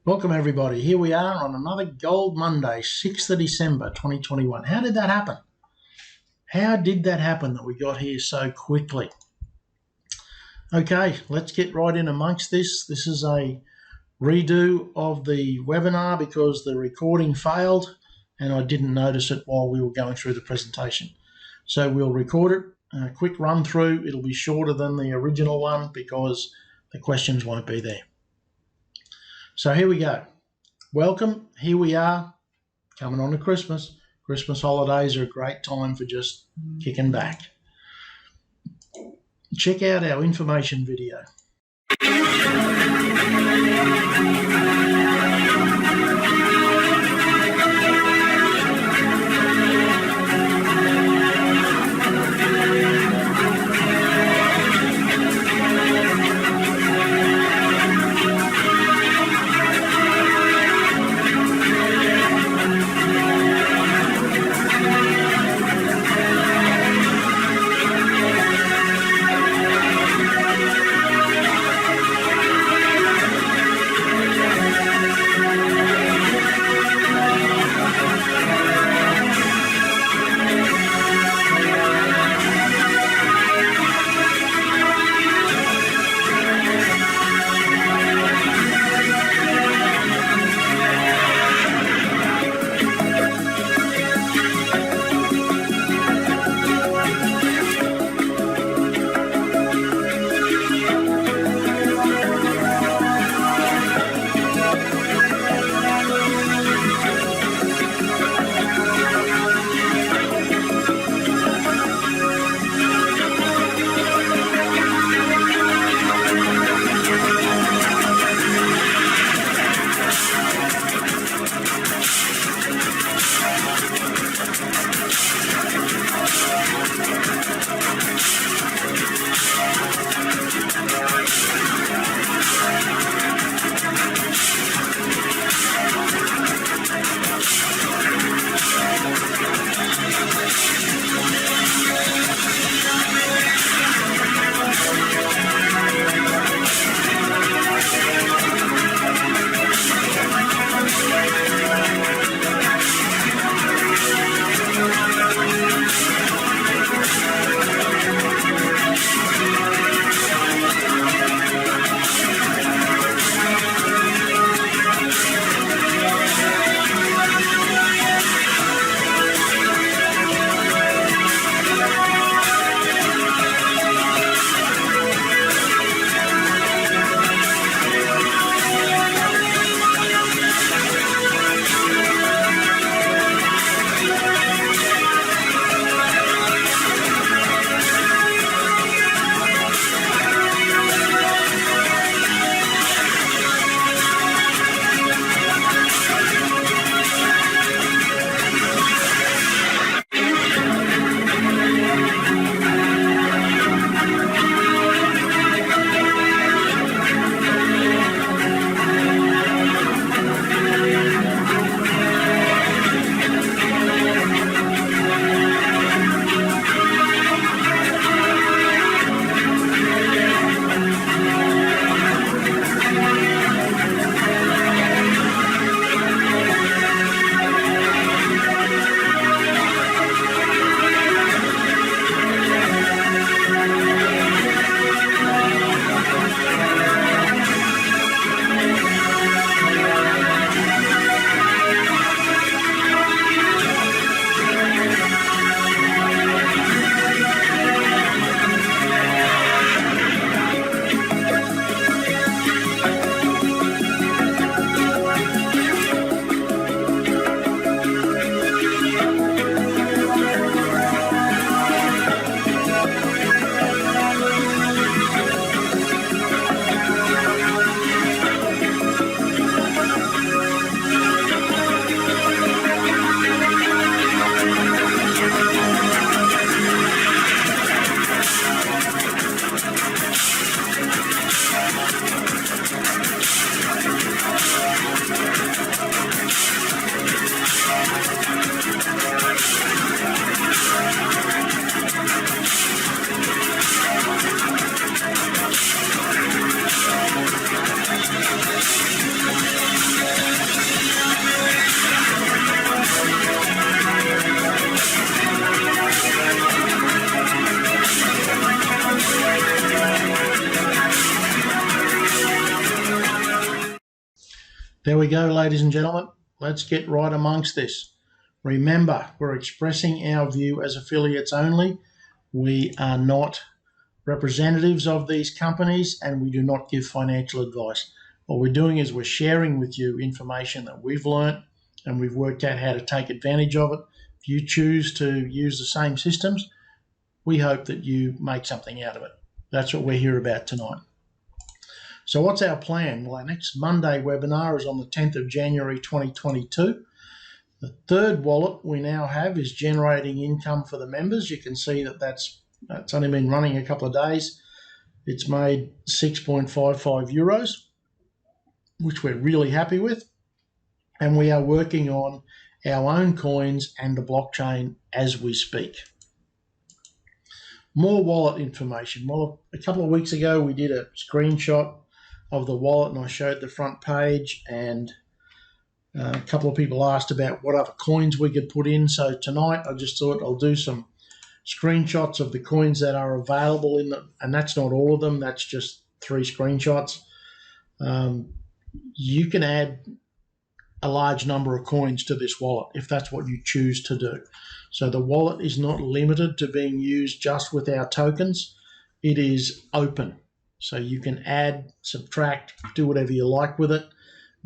Welcome everybody. Here we are on another Gold Monday, 6th of December 2021. How did that happen? How did that happen that we got here so quickly? Okay, let's get right in amongst this. This is a redo of the webinar because the recording failed and I didn't notice it while we were going through the presentation. So we'll record it, a quick run through. It'll be shorter than the original one because the questions won't be there. So here we go. Welcome. Here we are coming on to Christmas. Christmas holidays are a great time for just kicking back. Check out our information video. There we go, ladies and gentlemen. Let's get right amongst this. Remember, we're expressing our view as affiliates only. We are not representatives of these companies, and we do not give financial advice. What we're doing is we're sharing with you information that we've learnt and we've worked out how to take advantage of it. If you choose to use the same systems, we hope that you make something out of it. That's what we're here about tonight. So what's our plan? Well, our next Monday webinar is on the 10th of January 2022. The third wallet we now have is generating income for the members. You can see that that's only been running a couple of days. It's made 6.55 euros, which we're really happy with. And we are working on our own coins and the blockchain as we speak. More wallet information. Well, a couple of weeks ago, we did a screenshot of the wallet and I showed the front page, and a couple of people asked about what other coins we could put in. So tonight I just thought I'll do some screenshots of the coins that are available in the, and that's not all of them, that's just 3 screenshots. You can add a large number of coins to this wallet if that's what you choose to do. So the wallet is not limited to being used just with our tokens. It is open. So you can add, subtract, do whatever you like with it.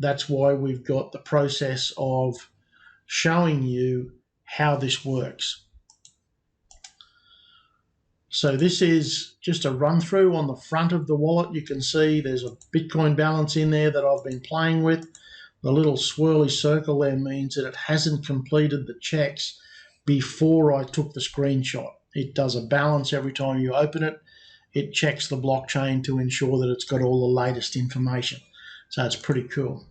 That's why we've got the process of showing you how this works. So this is just a run through on the front of the wallet. You can see there's a Bitcoin balance in there that I've been playing with. The little swirly circle there means that it hasn't completed the checks before I took the screenshot. It does a balance every time you open it. It checks the blockchain to ensure that it's got all the latest information. So it's pretty cool.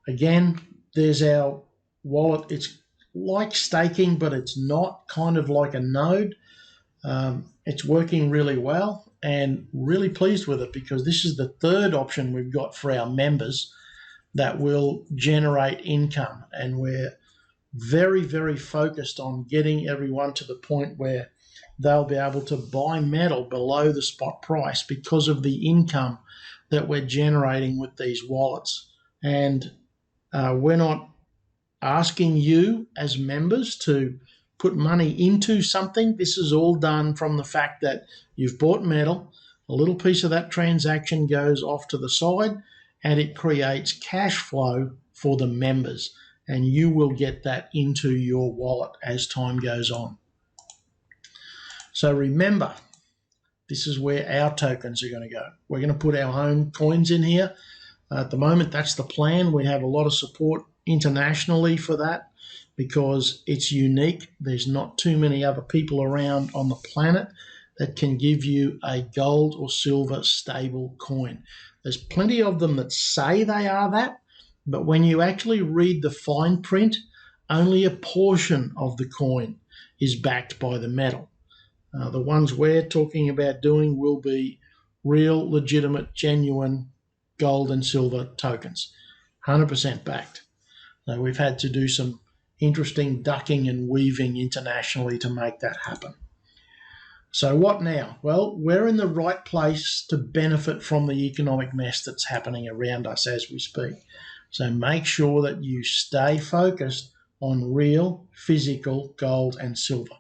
Again, there's our wallet. It's like staking, but it's not, kind of like a node. It's working really well and really pleased with it, because this is the third option we've got for our members that will generate income. And we're very, very focused on getting everyone to the point where they'll be able to buy metal below the spot price because of the income that we're generating with these wallets. And we're not asking you as members to put money into something. This is all done from the fact that you've bought metal, a little piece of that transaction goes off to the side, and it creates cash flow for the members, and you will get that into your wallet as time goes on. So remember, this is where our tokens are going to go. We're going to put our own coins in here. At the moment, that's the plan. We have a lot of support internationally for that because it's unique. There's not too many other people around on the planet that can give you a gold or silver stable coin. There's plenty of them that say they are that, but when you actually read the fine print, only a portion of the coin is backed by the metal. The ones we're talking about doing will be real, legitimate, genuine gold and silver tokens, 100% backed. So we've had to do some interesting ducking and weaving internationally to make that happen. So what now? Well, we're in the right place to benefit from the economic mess that's happening around us as we speak. So make sure that you stay focused on real, physical gold and silver.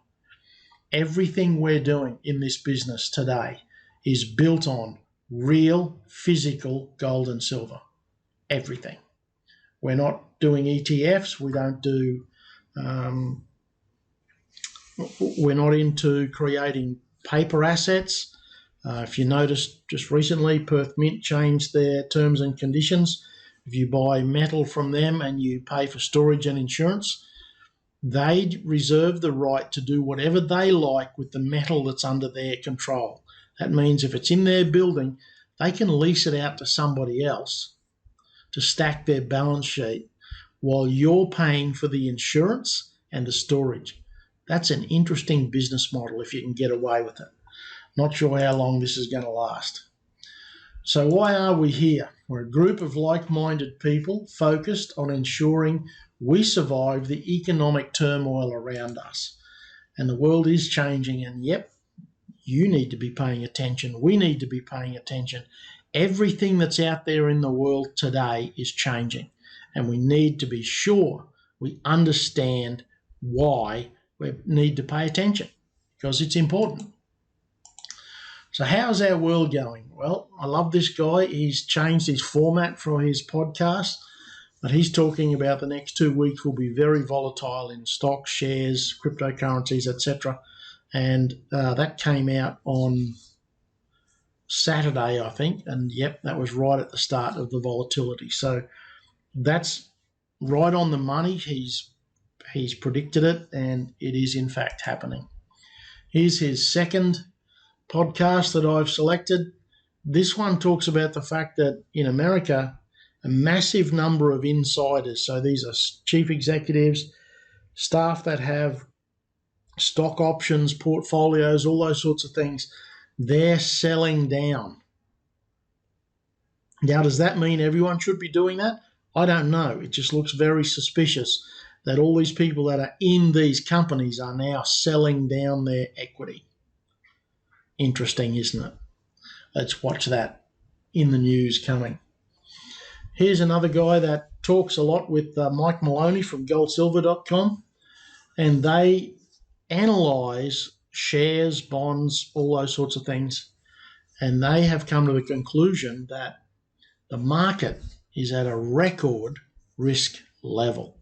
Everything we're doing in this business today is built on real, physical gold and silver. Everything. We're not doing ETFs. We don't do, we're not into creating paper assets. If you noticed just recently, Perth Mint changed their terms and conditions. If you buy metal from them and you pay for storage and insurance, they reserve the right to do whatever they like with the metal that's under their control. That means if it's in their building, they can lease it out to somebody else to stack their balance sheet while you're paying for the insurance and the storage. That's an interesting business model if you can get away with it. Not sure how long this is going to last. So why are we here? We're a group of like-minded people focused on ensuring we survive the economic turmoil around us. And the world is changing, and yep, you need to be paying attention. We need to be paying attention. Everything that's out there in the world today is changing, and we need to be sure we understand why we need to pay attention, because it's important. So how's our world going? Well, I love this guy. He's changed his format for his podcast, but he's talking about the next 2 weeks will be very volatile in stocks, shares, cryptocurrencies, etc. And that came out on Saturday, I think, and yep, that was right at the start of the volatility. So that's right on the money. He's predicted it, and it is in fact happening. Here's his second podcast that I've selected. This one talks about the fact that in America, a massive number of insiders, so these are chief executives, staff that have stock options, portfolios, all those sorts of things, they're selling down. Now, does that mean everyone should be doing that? I don't know. It just looks very suspicious that all these people that are in these companies are now selling down their equity. Interesting, isn't it? Let's watch that in the news coming. Here's another guy that talks a lot with Mike Maloney from goldsilver.com, and they analyse shares, bonds, all those sorts of things, and they have come to the conclusion that the market is at a record risk level.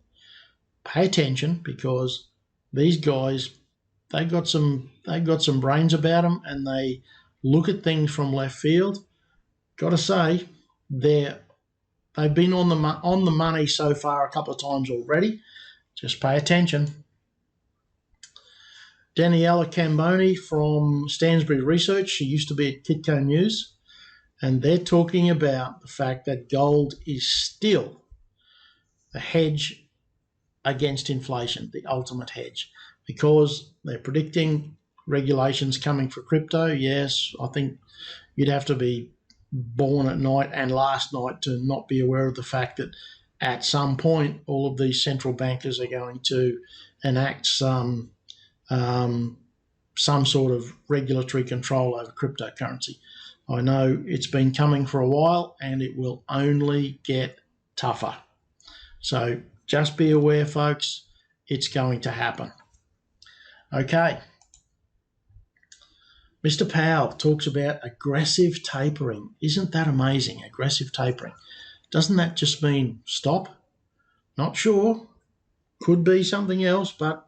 Pay attention, because these guys, they got some brains about them, and they look at things from left field. Got to say, they've been on the money so far a couple of times already. Just pay attention. Daniela Camboni from Stansbury Research, she used to be at Kitco News, and they're talking about the fact that gold is still the hedge against inflation, the ultimate hedge, because they're predicting regulations coming for crypto. Yes, I think you'd have to be born at night and last night to not be aware of the fact that at some point all of these central bankers are going to enact some sort of regulatory control over cryptocurrency. I know it's been coming for a while, and it will only get tougher. So just be aware, folks, it's going to happen. Okay. Mr. Powell talks about aggressive tapering. Isn't that amazing? Aggressive tapering. Doesn't that just mean stop? Not sure. Could be something else, but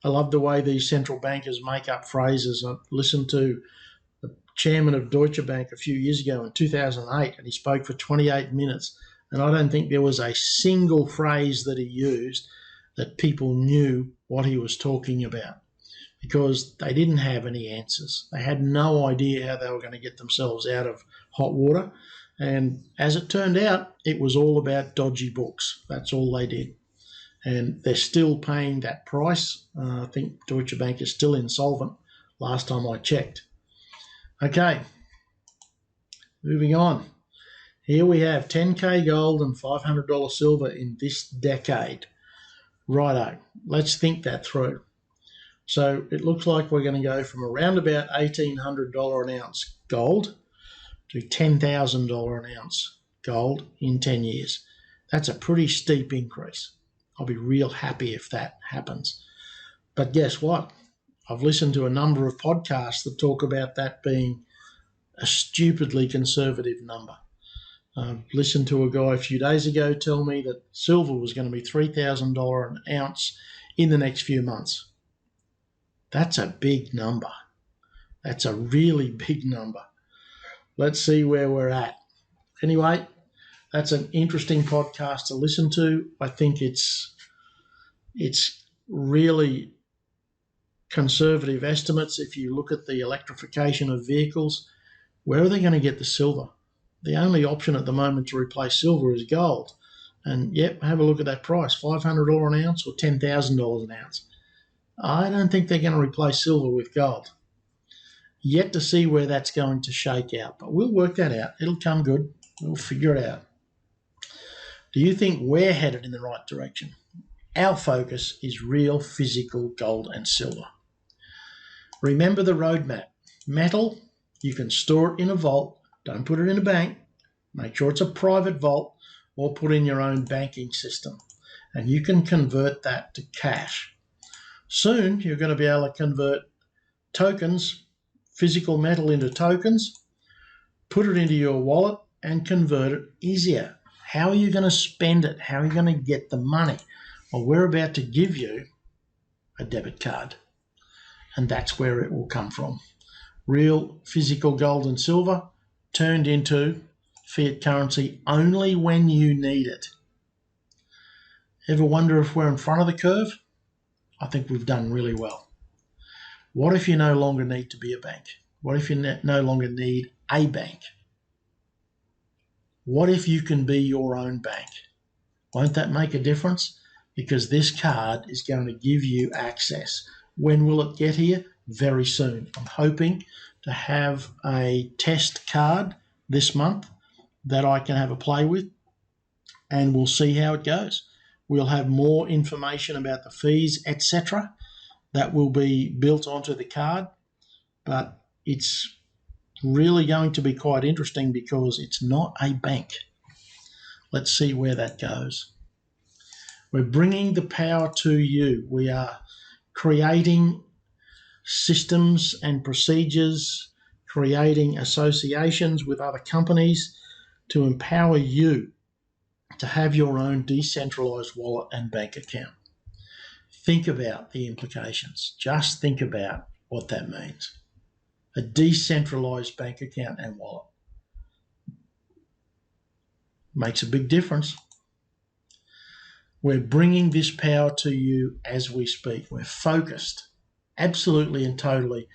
I love the way these central bankers make up phrases. I listened to the chairman of Deutsche Bank a few years ago in 2008, and he spoke for 28 minutes. And I don't think there was a single phrase that he used that people knew what he was talking about, because they didn't have any answers. They had no idea how they were going to get themselves out of hot water. And as it turned out, it was all about dodgy books. That's all they did. And they're still paying that price. I think Deutsche Bank is still insolvent, last time I checked. Okay, moving on. Here we have 10K gold and $500 silver in this decade. Righto, let's think that through. So it looks like we're going to go from around about $1,800 an ounce gold to $10,000 an ounce gold in 10 years. That's a pretty steep increase. I'll be real happy if that happens. But guess what? I've listened to a number of podcasts that talk about that being a stupidly conservative number. I've listened to a guy a few days ago tell me that silver was going to be $3,000 an ounce in the next few months. That's a big number. That's a really big number. Let's see where we're at. Anyway, that's an interesting podcast to listen to. I think it's really conservative estimates. If you look at the electrification of vehicles, where are they going to get the silver? The only option at the moment to replace silver is gold. And yep, have a look at that price, $500 an ounce or $10,000 an ounce. I don't think they're going to replace silver with gold. Yet to see where that's going to shake out, but we'll work that out. It'll come good. We'll figure it out. Do you think we're headed in the right direction? Our focus is real physical gold and silver. Remember the roadmap. Metal, you can store it in a vault Don't put it in a bank. Make sure it's a private vault or put in your own banking system. And you can convert that to cash. Soon, you're going to be able to convert tokens, physical metal into tokens, put it into your wallet and convert it easier. How are you going to spend it? How are you going to get the money? Well, we're about to give you a debit card, and that's where it will come from. Real physical gold and silver turned into fiat currency only when you need it. Ever wonder if we're in front of the curve? I think we've done really well. What if you no longer need to be a bank? What if you no longer need a bank? What if you can be your own bank? Won't that make a difference? Because this card is going to give you access. When will it get here? Very soon. I'm hoping to have a test card this month that I can have a play with, and we'll see how it goes. We'll have more information about the fees, etc. that will be built onto the card, but it's really going to be quite interesting because it's not a bank. Let's see where that goes. We're bringing the power to you. We are creating systems and procedures, creating associations with other companies to empower you to have your own decentralized wallet and bank account. Think about the implications. Just think about what that means. A decentralized bank account and wallet makes a big difference. We're bringing this power to you as we speak. We're focused absolutely and totally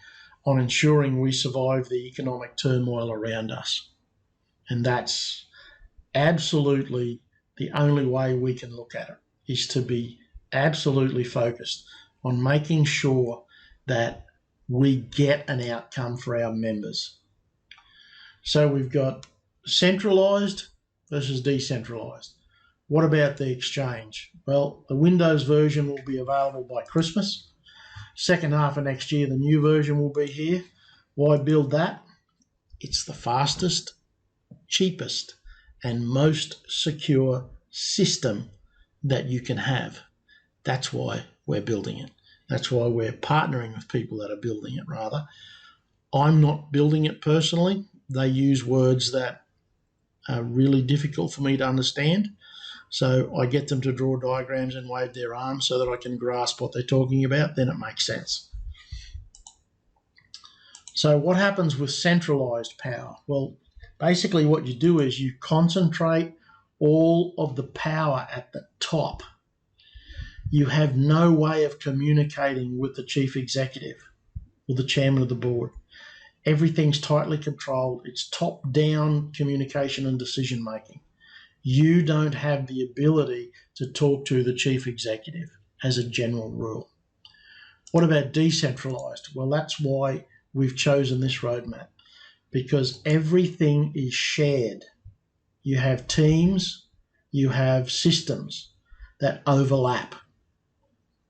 on ensuring we survive the economic turmoil around us. And that's absolutely the only way we can look at it, is to be absolutely focused on making sure that we get an outcome for our members. So we've got centralized versus decentralized. What about the exchange? Well, the Windows version will be available by Christmas. Second half of next year, the new version will be here. Why build that? It's the fastest, cheapest, and most secure system that you can have. That's why we're building it. That's why we're partnering with people that are building it, rather. I'm not building it personally. They use words that are really difficult for me to understand. So I get them to draw diagrams and wave their arms so that I can grasp what they're talking about. Then it makes sense. So what happens with centralized power? Well, basically what you do is you concentrate all of the power at the top. You have no way of communicating with the chief executive or the chairman of the board. Everything's tightly controlled. It's top-down communication and decision-making. You don't have the ability to talk to the chief executive as a general rule. What about decentralized? Well, that's why we've chosen this roadmap, because everything is shared. You have teams, you have systems that overlap.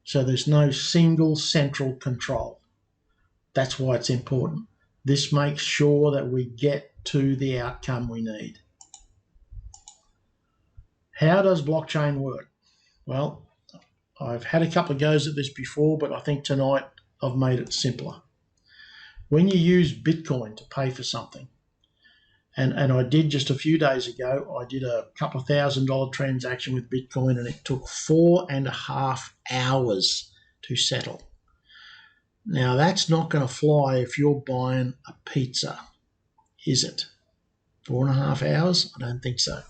So there's no single central control. That's why it's important. This makes sure that we get to the outcome we need. How does blockchain work? Well, I've had a couple of goes at this before, but I think tonight I've made it simpler. When you use Bitcoin to pay for something, and I did just a few days ago, I did a couple of $1,000 transaction with Bitcoin, and it took 4.5 hours to settle. Now, that's not going to fly if you're buying a pizza, is it? 4.5 hours? I don't think so.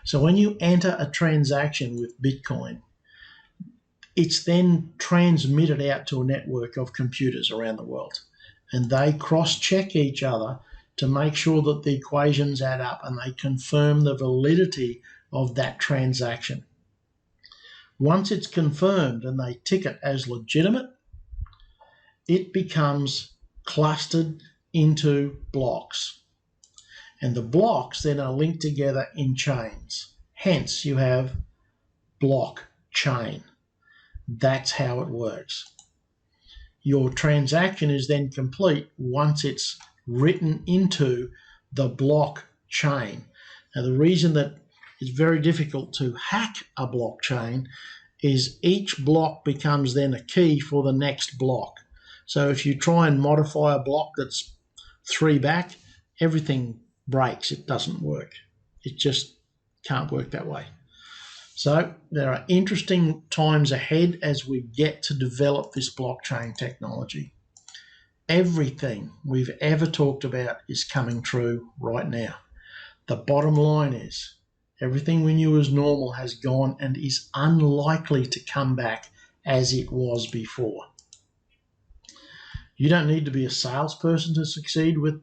So when you enter a transaction with Bitcoin, it's then transmitted out to a network of computers around the world, and they cross-check each other to make sure that the equations add up, and they confirm the validity of that transaction. Once it's confirmed and they tick it as legitimate, it becomes clustered into blocks. And the blocks then are linked together in chains. Hence, you have blockchain. That's how it works. Your transaction is then complete once it's written into the blockchain. Now, the reason that it's very difficult to hack a blockchain is each block becomes then a key for the next block. So if you try and modify a block that's 3 back, everything breaks. It doesn't work. It just can't work that way. So there are interesting times ahead as we get to develop this blockchain technology. Everything we've ever talked about is coming true right now. The bottom line is everything we knew as normal has gone and is unlikely to come back as it was before. You don't need to be a salesperson to succeed with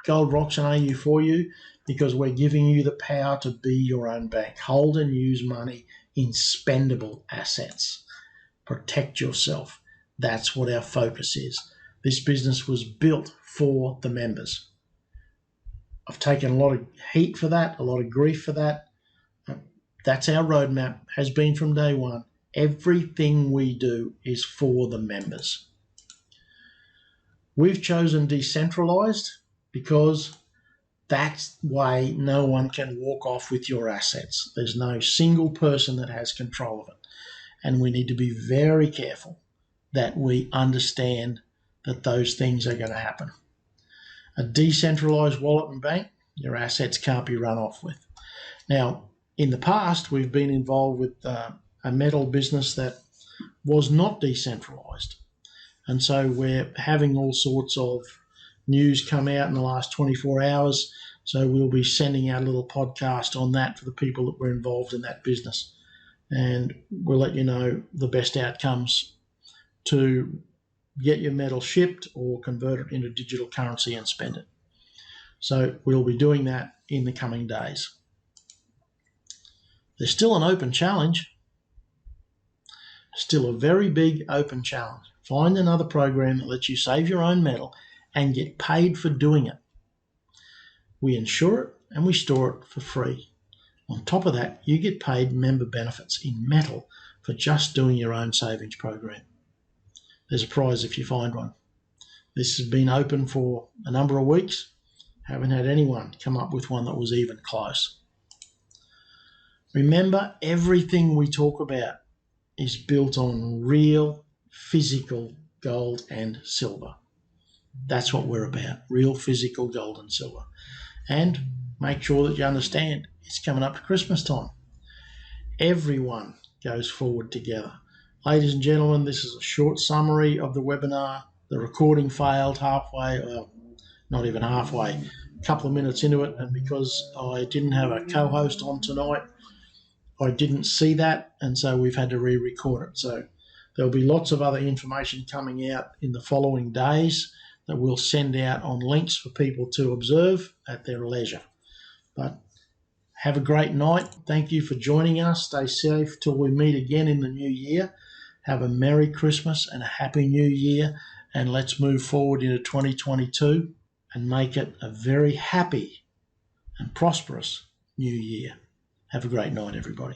Gold Rocks and AU4U, because we're giving you the power to be your own bank. Hold and use money in spendable assets. Protect yourself. That's what our focus is. This business was built for the members. I've taken a lot of heat for that, a lot of grief for that. That's our roadmap, has been from day one. Everything we do is for the members. We've chosen decentralized because that's why no one can walk off with your assets. There's no single person that has control of it. And we need to be very careful that we understand that those things are going to happen. A decentralized wallet and bank, your assets can't be run off with. Now, in the past, we've been involved with a metal business that was not decentralized. And so we're having all sorts of news come out in the last 24 hours. So we'll be sending out a little podcast on that for the people that were involved in that business. And we'll let you know the best outcomes to get your metal shipped or convert it into digital currency and spend it. So we'll be doing that in the coming days. There's still an open challenge. Still a very big open challenge. Find another program that lets you save your own metal and get paid for doing it. We insure it and we store it for free. On top of that, you get paid member benefits in metal for just doing your own savings program. There's a prize if you find one. This has been open for a number of weeks. Haven't had anyone come up with one that was even close. Remember, everything we talk about is built on real physical gold and silver. That's what we're about, real physical gold and silver. And make sure that you understand it's coming up to Christmas time. Everyone goes forward together. Ladies and gentlemen, this is a short summary of the webinar. The recording failed halfway, well, not even halfway, a couple of minutes into it, and because I didn't have a co-host on tonight, I didn't see that, and so we've had to re-record it. So there'll be lots of other information coming out in the following days that we'll send out on links for people to observe at their leisure. But have a great night. Thank you for joining us. Stay safe till we meet again in the new year. Have a Merry Christmas and a Happy New Year, and let's move forward into 2022 and make it a very happy and prosperous new year. Have a great night, everybody.